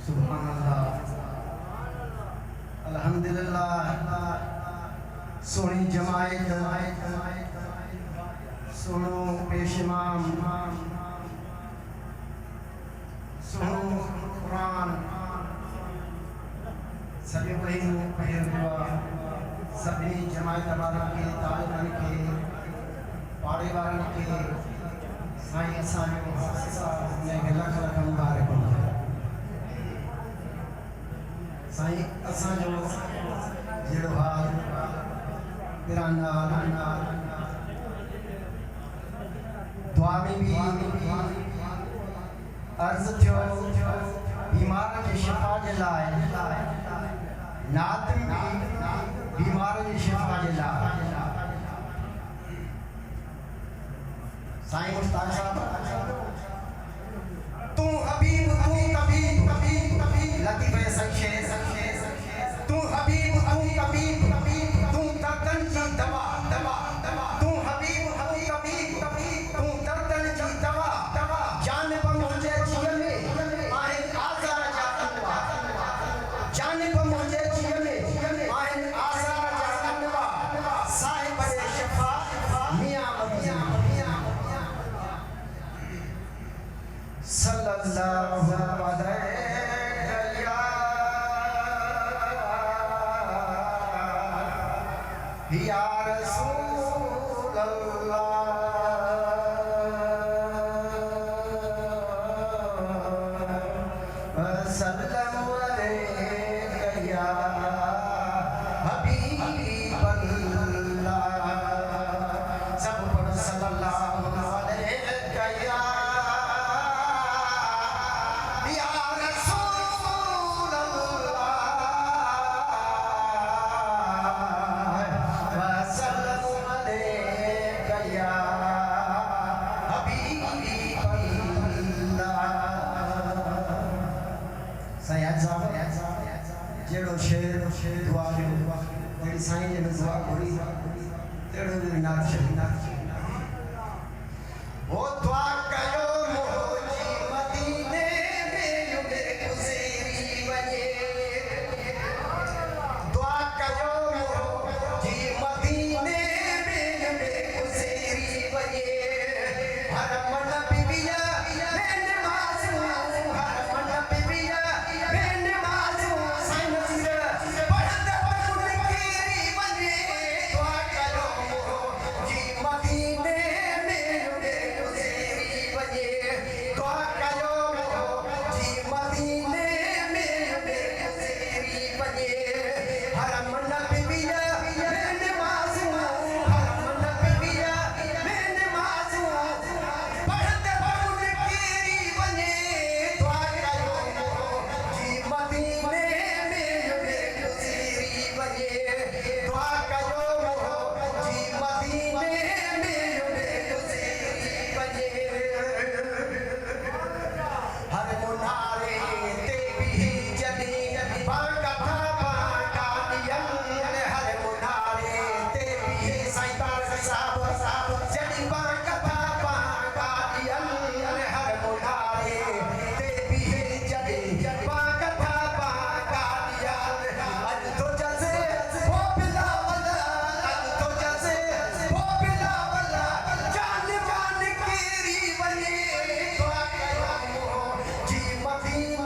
सुभान अल्लाह अल्हम्दुलिल्लाह। सोनी जमायत सुनो पेश इमाम सुनो कुरान सभी वही सभी जमायत वालों के तालिबान के पाड़े वालों के साईं असांजो ने लख लख मुबारक साईं असांजो जहिड़ो हाल तिराना दुआ में भी अर्ज़ थियो बीमार के शिफा के लाइ नात में बीमार के शिफा के लाइ साईं मुश्ताक साहब तू हबीब तू तबीब लतीफ़ सखे तू हबीब तू तबीब तू दर्दन की दवा तू हबीब तू तबीब तू दर्दन की दवा जान पर मुझे जीवन में आहिन आज़ार जा अनवा जान पर मुझे जीवन में आहिन आज़ार जा अनवा साहिब शिफा मियां मदीना सल्लल्लाहु अलैहि या रसूल अल्लाह सल्लल्लाहु अलैहि या हबीब अल्लाह सब पढ़ सल्लल्लाहु अलैहि या जेड़ो शेर दुआ जेड़ी साईं ने दुआ घुरी तेड़ो भी नाथ शरीफ ओ दुआ कयो मोजी मदीने में युगे गुज़री वञे दुआ कयो मोजी मदीने में युगे गुज़री वञे हर मन बीबिया में नमाज़ हर मन बीबिया में नमाज़ Madina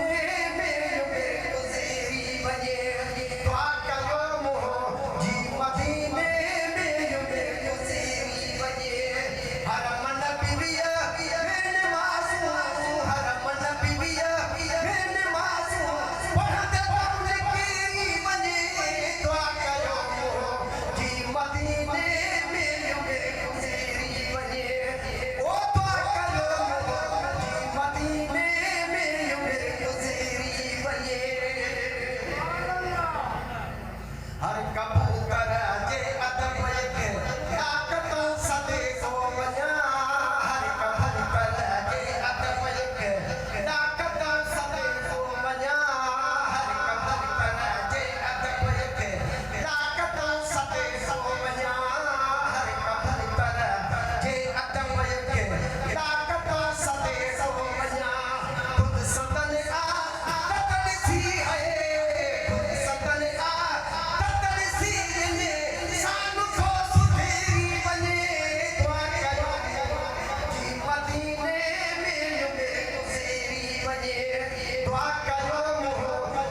दुआ कयो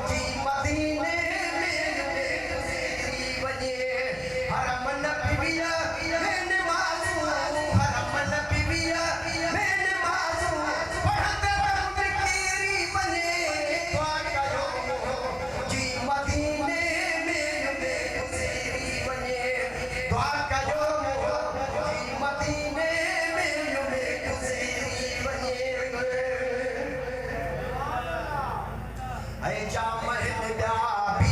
जी मदीने में गुज़री वञे हरम नबीया में नमाज़ूं हरम नबीया में नमाज़ूं पढ़ंदे ज़िकिरी वञे दुआ कयो जी मदीने में गुज़री वञे दुआ कयो जी मदीने में गुज़री वञे ऐ जामहिल ॿिया बि